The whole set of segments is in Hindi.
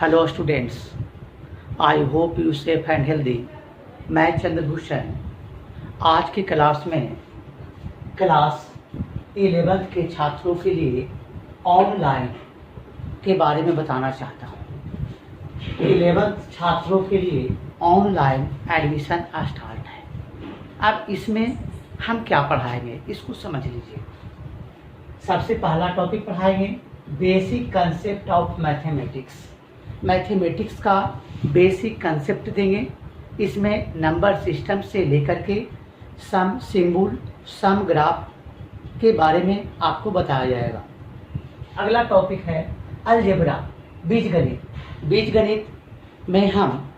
Hello students, I hope you safe and healthy. मैं चंद्रभूषण आज की क्लास में क्लास 11th के छात्रों के लिए ऑनलाइन के बारे में बताना चाहता हूँ। 11th छात्रों के लिए ऑनलाइन एडमिशन स्टार्ट है। अब इसमें हम क्या पढ़ाएंगे इसको समझ लीजिए। सबसे पहला टॉपिक पढ़ाएंगे basic concept of mathematics. Mathematics का बेसिक कंसेप्ट देंगे। इसमें नंबर सिस्टम से लेकर के सम सिंबल सम ग्राफ के बारे में आपको बताया जाएगा। अगला टॉपिक है अलजेब्रा, बीजगणित। बीजगणित में हम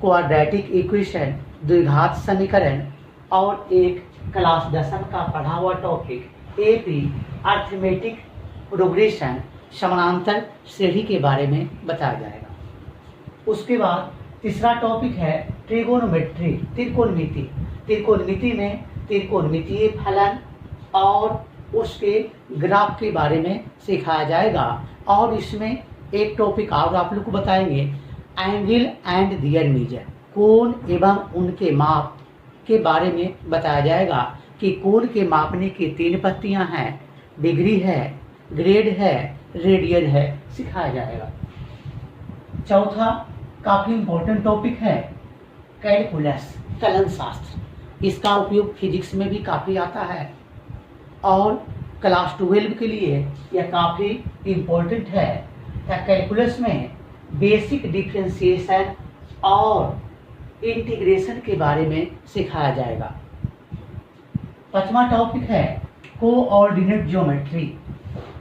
क्वाड्रेटिक इक्वेशन, द्विघात समीकरण और एक क्लास 10वीं का पढ़ा हुआ टॉपिक एपी अर्थमेटिक प्रोग्रेशन समानांतर श्रेणी के बारे में बताया जाएगा। उसके बाद तीसरा टॉपिक है ट्रिगोनोमेट्री, त्रिकोणमिति। त्रिकोणमिति में त्रिकोणमितीय फलन और उसके ग्राफ के बारे में सिखाया जाएगा। और इसमें एक टॉपिक और आप लोग को बताएंगे एंगल एंड दियर मेजर, कोण एवं उनके माप के बारे में बताया जाएगा कि कोण के मापने की 3 पत्तियां हैं, डिग्री है, ग्रेड है, रेडियन है, सिखाया जाएगा। चौथा काफी इंपॉर्टेंट टॉपिक है कैलकुलस, कलन शास्त्र। इसका उपयोग फिजिक्स में भी काफी आता है और क्लास 12 के लिए यह काफी इंपॉर्टेंट है। कैलकुलस में बेसिक डिफरेंशिएशन और इंटीग्रेशन के बारे में सिखाया जाएगा। 5वां टॉपिक है कोऑर्डिनेट ज्योमेट्री,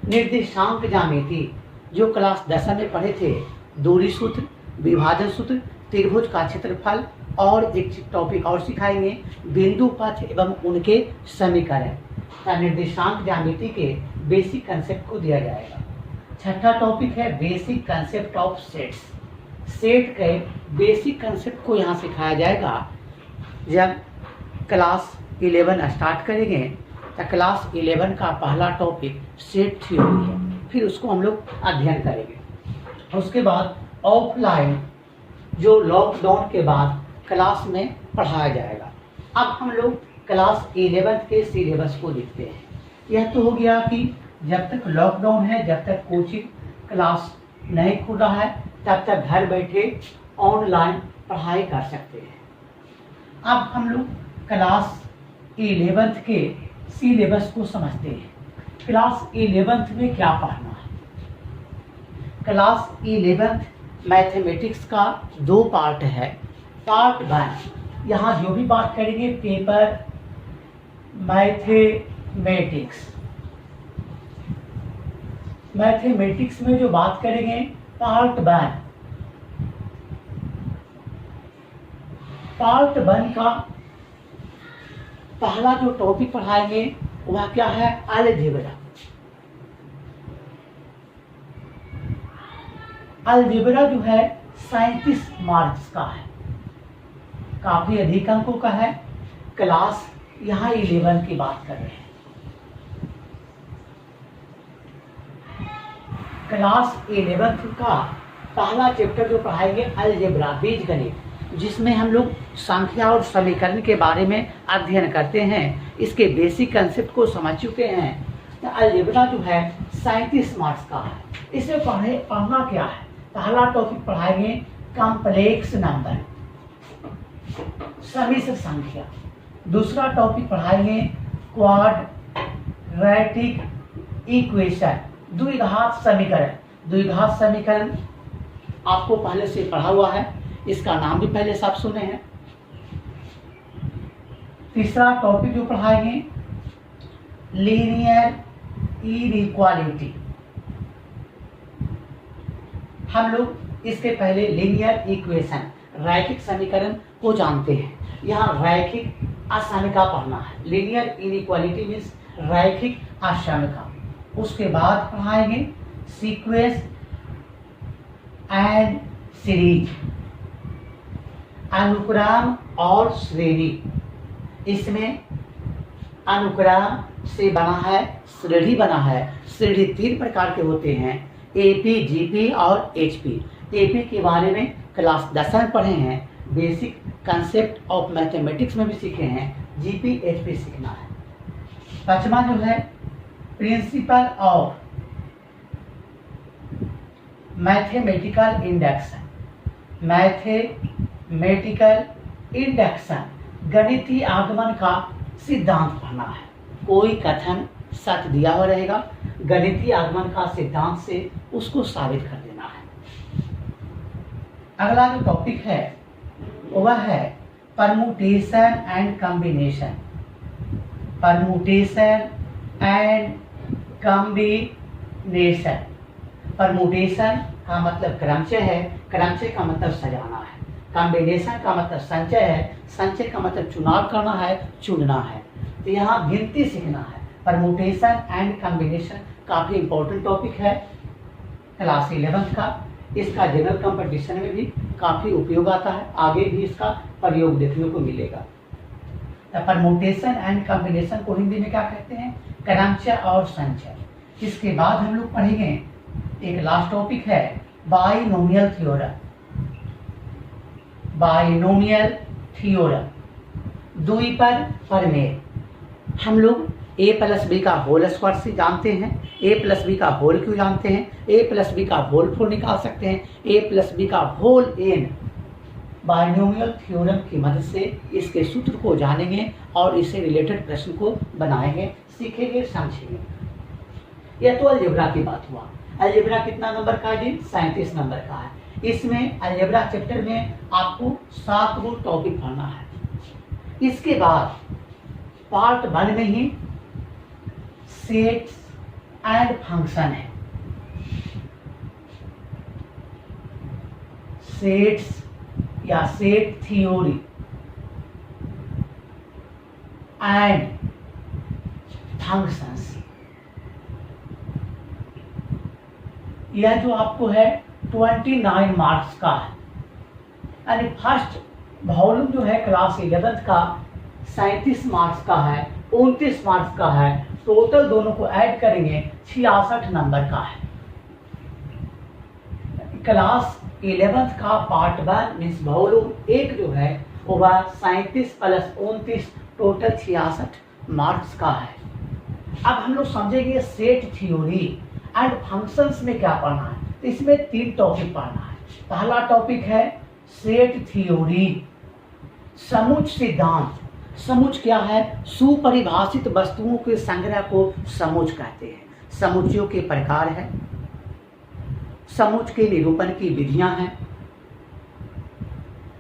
निर्देशांक ज्यामिति। जो क्लास 10 में पढ़े थे, दूरी सूत्र, विभाजन सूत्र, त्रिभुज का क्षेत्रफल और एक टॉपिक और सिखाएंगे बिंदु पथ एवं उनके समीकरण। निर्देशांक ज्यामिति के बेसिक कंसेप्ट को दिया जाएगा। 6ठा टॉपिक है basic concept of sets. Set के बेसिक कंसेप्ट को यहाँ सिखाया जाएगा। जब क्लास 11 स्टार्ट करेंगे तो क्लास 11 का पहला टॉपिक सेट थ्योरी है, फिर उसको हम लोग अध्ययन करेंगे। उसके बाद ऑफलाइन जो लॉकडाउन के बाद क्लास में पढ़ाया जाएगा। अब हम लोग क्लास 11 के सिलेबस को देखते हैं। यह तो हो गया कि जब तक लॉकडाउन है, जब तक कोचिंग क्लास नहीं खुल रहा है, तब तक घर बैठे ऑनलाइन पढ़ाई कर सकते हैं। अब हम लोग क्लास 11 के सिलेबस को समझते हैं। क्लास 11 में क्या पढ़ना है। क्लास 11 मैथमेटिक्स का 2 पार्ट है। पार्ट 1 यहाँ जो भी बात करेंगे पेपर मैथमेटिक्स। मैथमेटिक्स में जो बात करेंगे पार्ट 1। पार्ट 1 का पहला जो टॉपिक पढ़ाएंगे वह क्या है, अलजेब्रा। अलजेब्रा जो है 37 मार्क्स का है, काफी अधिक अंकों का है। क्लास यहाँ 11 की बात कर रहे हैं। क्लास 11 का पहला चैप्टर जो पढ़ाएंगे अलजेब्रा, बीजगणित, जिसमें हम लोग संख्या और समीकरण के बारे में अध्ययन करते हैं। इसके बेसिक कंसेप्ट को समझ चुके हैं। तो अलजेब्रा जो है 37 मार्क्स का है। इसमें पढ़ना क्या है। पहला टॉपिक पढ़ाएंगे कॉम्प्लेक्स नंबर, समिश्र संख्या। दूसरा टॉपिक पढ़ाएंगे क्वाड्रेटिक इक्वेशन, द्विघात समीकरण। द्विघात समीकरण आपको पहले से पढ़ा हुआ है, इसका नाम भी पहले से आप सुने हैं। तीसरा टॉपिक जो पढ़ाएंगे लीनियर इनइक्वालिटी। हम लोग इसके पहले लीनियर इक्वेशन, रैखिक समीकरण को जानते हैं। यहाँ रैखिक असमीका पढ़ना है। लीनियर इनइक्वालिटी मीन्स रैखिक असमीका। उसके बाद पढ़ाएंगे सीक्वेंस एंड सीरीज, अनुक्रम और श्रेणी। इसमें अनुक्रम से बना है, श्रेणी बना है। श्रेणी 3 प्रकार के होते हैं, एपी, जीपी और एचपी। एपी के बारे में क्लास 10 में पढ़े हैं, बेसिक कंसेप्ट ऑफ मैथमेटिक्स में भी सीखे हैं, जीपी एचपी सीखना है। 5वां जो है principle of mathematical induction, mathematical induction गणितीय आगमन का सिद्धांत पढ़ना है। कोई कथन सत्य दिया हुआ रहेगा, गणितीय आगमन का सिद्धांत से उसको साबित कर देना है। अगला जो टॉपिक है वह है permutation and combination, permutation and combination. Permutation का मतलब क्रमचय है, क्रमचय का मतलब सजाना है, कॉम्बिनेशन का मतलब संचय है, संचय का मतलब चुनाव करना है, चुनना है। तो यहाँ गिनती सीखना है। परमुटेशन एंड कॉम्बिनेशन काफी इंपॉर्टेंट टॉपिक है क्लास 11th का। इसका जनरल कंपटीशन में भी काफी उपयोग आता है, आगे भी इसका प्रयोग देखने को मिलेगा। परमुटेशन एंड कॉम्बिनेशन को हिंदी में क्या कहते हैं? क्रमचय और संचय। इसके बाद हम लोग पढ़ेंगे एक लास्ट टॉपिक है बाइनोमियल थ्योरम, बाइनोमियल थ्योरम, द्विपद प्रमेय। हम लोग a प्लस बी का होल स्क्वायर से जानते हैं, a प्लस बी का होल क्यों जानते हैं, a प्लस बी का होल 4 निकाल सकते हैं, a प्लस बी का होल n। बाइनोमियल थ्योरम की मदद से इसके सूत्र को जानेंगे और इससे रिलेटेड प्रश्न को बनाएंगे, सीखेंगे, समझेंगे। यह तो अलजेब्रा की बात हुआ। अलजेब्रा कितना नंबर का है? 37 नंबर का है। इसमें अलजेब्रा चैप्टर में आपको 7 गो टॉपिक पढ़ना है। इसके बाद पार्ट 1 में ही सेट्स एंड फंक्शन है, सेट्स या सेट थ्योरी एंड फंक्शंस। यह जो आपको है 29 मार्क्स का है, यानी फर्स्ट वॉल्यूम जो है क्लास 11th का 37 मार्क्स का है, 29 मार्क्स का है, टोटल दोनों को ऐड करेंगे 66 नंबर का है। क्लास 11th का पार्ट 1 मीन्स वॉल्यूम 1 जो है वह 37 प्लस 29 टोटल 66 मार्क्स का है। अब हम लोग समझेंगे सेट थ्योरी एंड फंक्शंस में क्या पढ़ना है। तो इसमें 3 टॉपिक पढ़ना है। पहला टॉपिक है सेट थ्योरी, समुच्चय सिद्धांत। समुच्चय क्या है? सुपरिभाषित वस्तुओं के संग्रह को समुच्चय कहते हैं। समुच्चयों के प्रकार है, समुच्चय के निरूपण की विधियां हैं,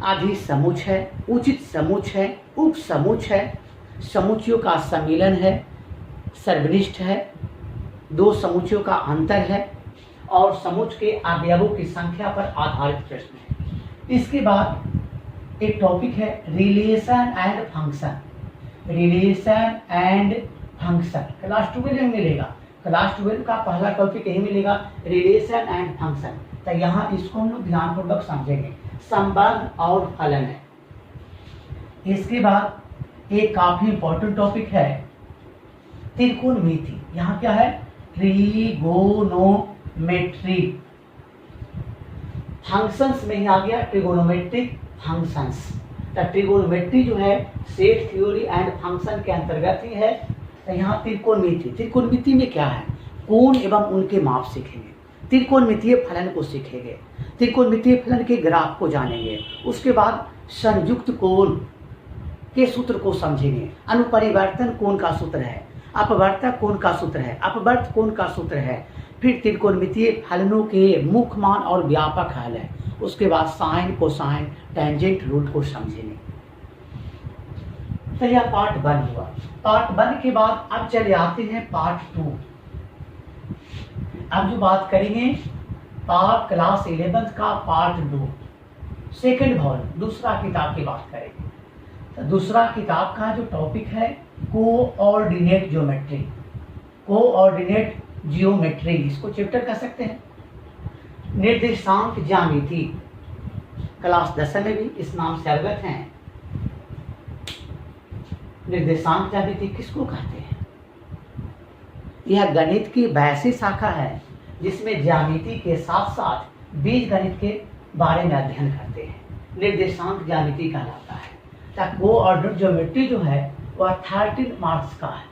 आधि समुच्चय है, उचित समुच्चय है, उप समुच्चय है, समुच्चयों का सम्मिलन है, सर्वनिष्ठ है, 2 समुच्चयों का अंतर है और समुच्चय के अवयवों की संख्या पर आधारित प्रश्न है। इसके बाद एक टॉपिक है relation and function, relation and function class 12 में मिलेगा। क्लास 12 का पहला टॉपिक यही मिलेगा, रिलेशन एंड फंक्शन। तो यहाँ इसको हम लोग ध्यानपूर्वक समझेंगे। संबंध और फलन है। इसके बाद एक काफी इंपॉर्टेंट टॉपिक है त्रिकोणमिति। यहाँ क्या है? ट्रिगोनोमेट्री। फंक्शंस में ही आ गया ट्रिगोनोमेट्रिक फंक्शंस। तो ट्रिगोनोमेट्री जो है सेट थ्योरी एंड फंक्शन के अंतर्गत ही है। तो यहाँ त्रिकोणमिति, त्रिकोणमिति में क्या है? कोण एवं उनके माप सीखेंगे, त्रिकोणमितीय फलन को सीखेंगे, त्रिकोणमितीय फलन के ग्राफ को जानेंगे। उसके बाद संयुक्त कोण के सूत्र को समझेंगे। अनुपरिवर्तन कोण का सूत्र है, अपवर्तक कोण का सूत्र है, अपवर्त कोण का सूत्र है। फिर त्रिकोणमितीय फलनों के मुख्य मान और व्यापक हल है। उसके बाद साइन, कोसाइन, टेंजेंट रूल को समझेंगे। तो यह पार्ट 1 हुआ। पार्ट 1 के बाद अब चले आते हैं पार्ट 2। अब जो बात करेंगे क्लास 11th का पार्ट 2 सेकंड वॉल्यूम, दूसरा किताब की बात करेंगे। तो दूसरा किताब का जो टॉपिक है कोऑर्डिनेट ज्योमेट्री, कोऑर्डिनेट जियोमेट्री इसको चैप्टर कह सकते हैं। निर्देशांक ज्यामिति क्लास 10 में भी इस नाम से अवगत हैं। निर्देशांक ज्यामिति किसको कहते हैं? यह गणित की वैसी शाखा है जिसमें ज्यामिति के साथ साथ बीज गणित के बारे में अध्ययन करते हैं, निर्देशांक ज्यामिति कहलाता है। तब वो ऑर्डर ज्योमेट्री जो है वह 13 मार्क्स का है।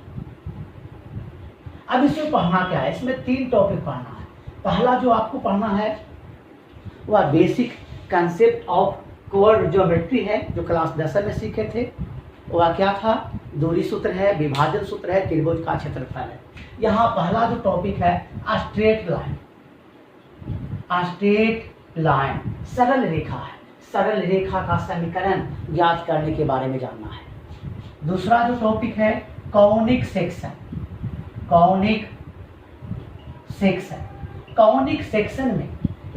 अब इसमें पढ़ना क्या है, इसमें 3 टॉपिक पढ़ना है। पहला जो आपको पढ़ना है वह basic concept of coordinate geometry है, जो क्लास 10 में सीखे थे। वह क्या था, दूरी सूत्र है, विभाजन सूत्र है, त्रिभुज का क्षेत्रफल है। यहाँ पहला जो टॉपिक है स्ट्रेट लाइन, स्ट्रेट लाइन सरल रेखा है, सरल रेखा का समीकरण ज्ञात करने के बारे में जानना है। दूसरा जो टॉपिक है conic section, conic section, conic section में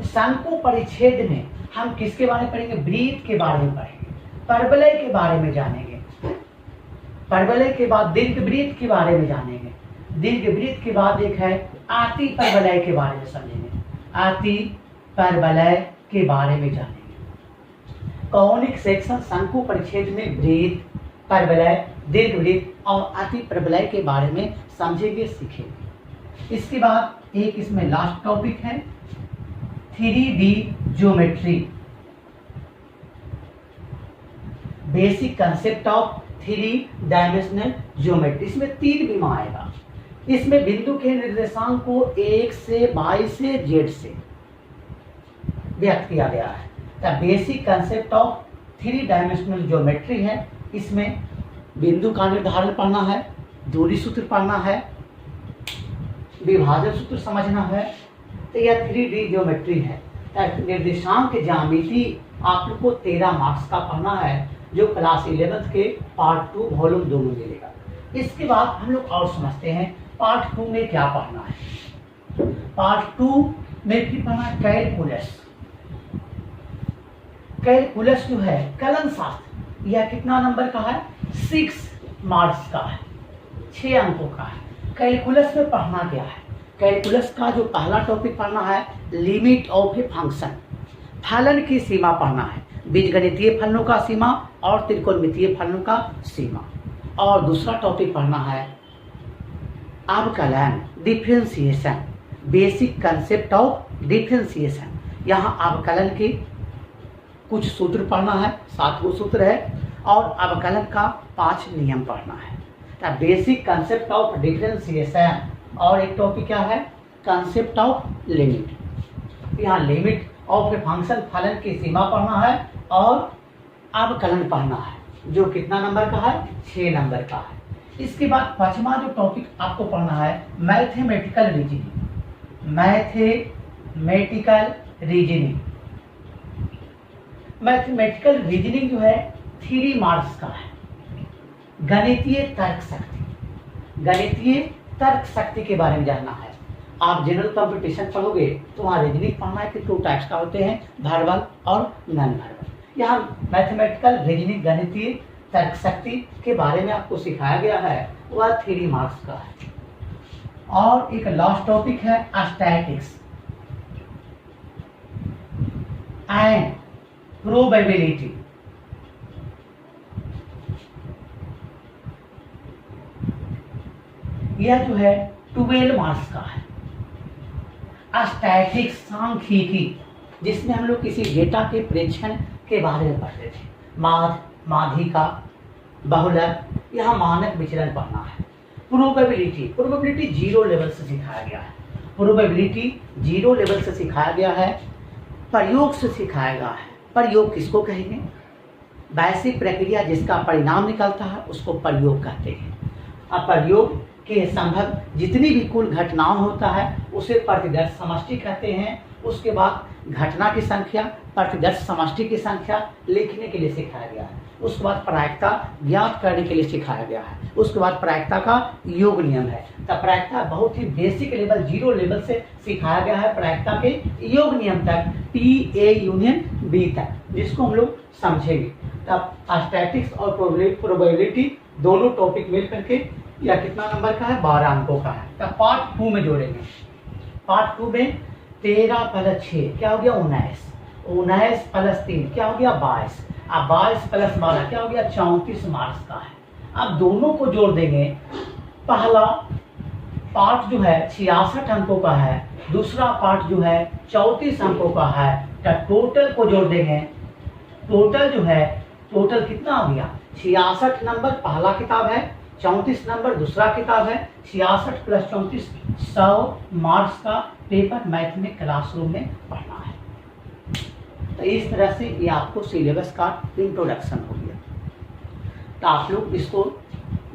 शंकु परिच्छेद में हम किसके बारे में पढ़ेंगे, वृत्त के बारे में पढ़ेंगे, परवलय के बारे में जानेंगे, परवलय के बाद दीर्घवृत्त के बारे में जानेंगे, दीर्घवृत्त के बाद एक है आति परवलय के बारे में समझेंगे, आति परवलय के बारे में जानेंगे। कॉनिक सेक्शन शंकु परिच्छेद में वृत्त, परवलय, दीर्घवृत्त और अति परवलय के बारे में समझेंगे, सीखेंगे। इसके बाद एक इसमें लास्ट टॉपिक है 3D geometry, basic concept of 3 dimensional geometry. इसमें 3 बीमा आएगा। इसमें बिंदु के निर्देशांक को 1 से 22 से Z से व्यक्त किया गया है। तो basic concept of 3 dimensional geometry है। इसमें बिंदु का निर्धारण पढ़ना है, दूरी सूत्र पढ़ना है, विभाजन सूत्र समझना है। तो यह 3D ज्योमेट्री है। निर्देशांक ज्यामिति आप लोग को 13 मार्क्स का पढ़ना है, जो क्लास 11 के पार्ट 2 वॉल्यूम 2 में मिलेगा। इसके बाद हम लोग और समझते हैं पार्ट 2 में क्या पढ़ना है। पार्ट 2 में भी पढ़ना कैलकुलस। कैलकुलस जो है कलन शास्त्र, यह कितना नंबर का है, 6 मार्क्स का है, 6 अंकों का है। कैलकुलस में पढ़ना क्या है, कैलकुलस का जो पहला टॉपिक पढ़ना है लिमिट ऑफ ए फंक्शन, फलन की सीमा पढ़ना है, बीजगणितीय फलनों का सीमा और त्रिकोणमितीय फलनों का सीमा। और दूसरा टॉपिक पढ़ना है अवकलन, differentiation, basic concept of differentiation. यहाँ अवकलन के कुछ सूत्र पढ़ना है, 7 गो सूत्र है, और अवकलन का 5 नियम पढ़ना है। तो बेसिक कंसेप्ट ऑफ डिफरेंशिएशन। और एक टॉपिक क्या है, कंसेप्ट ऑफ लिमिट। यहाँ लिमिट ऑफ ए फंक्शन, फलन की सीमा पढ़ना है और अवकलन पढ़ना है, जो कितना नंबर का है, 6 नंबर का है। इसके बाद 5वां जो टॉपिक आपको पढ़ना है mathematical reasoning, mathematical reasoning. Mathematical reasoning जो है 3 मार्क्स का है। गणितीय तर्क शक्ति, गणितीय तर्क शक्ति के बारे में जानना है। आप जनरल कंपटीशन पढ़ोगे तो वहाँ रीजनिंग पढ़ना है कि 2 टाइप्स का होते हैं, वर्बल और नॉन वर्बल। यहाँ मैथमेटिकल रीजनिंग, गणितीय तर्क शक्ति के बारे में आपको सिखाया गया है, वह 3 मार्क्स का है। और एक लास्ट टॉपिक है स्टैटिक्स एंड प्रोबेबिलिटी। यह जो है 12 मार्क्स का है। स्टैटिक्स सांख्यिकी, जिसमें हम लोग किसी डेटा के प्रेक्षण के बारे में पढ़ते थे, माध्य, माध्यिका, बहुलक, यहाँ मानक विचलन पढ़ना है। प्रोबेबिलिटी, प्रोबेबिलिटी 0 लेवल से सिखाया गया है, प्रोबेबिलिटी 0 लेवल से सिखाया गया है, प्रयोग से सिखाया गया है। प्रयोग किसको कहेंगे, वैसी प्रक्रिया जिसका परिणाम निकलता है उसको प्रयोग कहते हैं। अब प्रयोग के संभव जितनी भी कुल घटनाओं होता है उसे प्रतिदर्श समष्टि कहते हैं। उसके बाद घटना की संख्या, प्रतिदर्श समष्टि की संख्या लिखने के लिए सिखाया गया है। उसके बाद प्रायिकता ज्ञात करने के लिए सिखाया गया है। उसके बाद प्रायिकता का योग नियम है। तब प्रायिकता बहुत ही बेसिक लेवल 0 लेवल से सिखाया गया है, प्रायिकता के योग नियम तक, PA यूनियन B तक, जिसको हम लोग समझेंगे। तब स्टैटिक्स और प्रोबेबिलिटी दोनों टॉपिक मिल करके या कितना नंबर का है, 12 अंकों का है। तब पार्ट 2 में जोड़ेंगे। पार्ट 2 में 13 + 6 क्या हो गया, 19, 19 + 3 क्या हो गया, 22, अब 22 + 12 क्या हो गया, 34 मार्क्स का है। अब दोनों को जोड़ देंगे। पहला पार्ट जो है 66 अंकों का है, दूसरा पार्ट जो है 34 अंकों का है। तो टोटल को जोड़ देंगे, टोटल जो है, टोटल कितना आ गया 66 नंबर पहला किताब है, 34 नंबर दूसरा किताब है, 66 प्लस 34 100 मार्क्स का पेपर मैथ में क्लासरूम में पढ़ना है। तो इस तरह से ये आपको सिलेबस का इंट्रोडक्शन हो गया। तो आप लोग इसको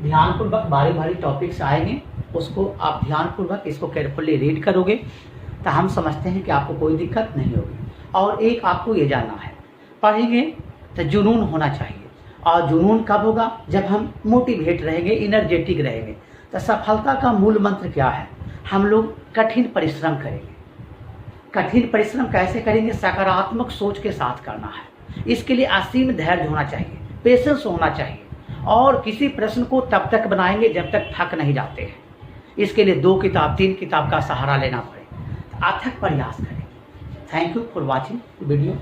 ध्यानपूर्वक बारी बारी टॉपिक्स आएंगे, उसको आप ध्यानपूर्वक इसको केयरफुली रीड करोगे तो हम समझते हैं कि आपको कोई दिक्कत नहीं होगी। और एक आपको ये जानना है, पढ़ेंगे तो जुनून होना चाहिए। और जुनून कब होगा? जब हम मोटिवेट रहेंगे, इनर्जेटिक रहेंगे। तो सफलता का मूल मंत्र क्या है? हम लोग कठिन परिश्रम करेंगे। कठिन परिश्रम कैसे करेंगे? सकारात्मक सोच के साथ करना है। इसके लिए असीम धैर्य होना चाहिए, पेशेंस होना चाहिए, और किसी प्रश्न को तब तक बनाएंगे जब तक थक नहीं जाते हैं। इसके लिए 2 किताब 3 किताब का सहारा लेना पड़े। अथक प्रयास करें। Thank you for watching video.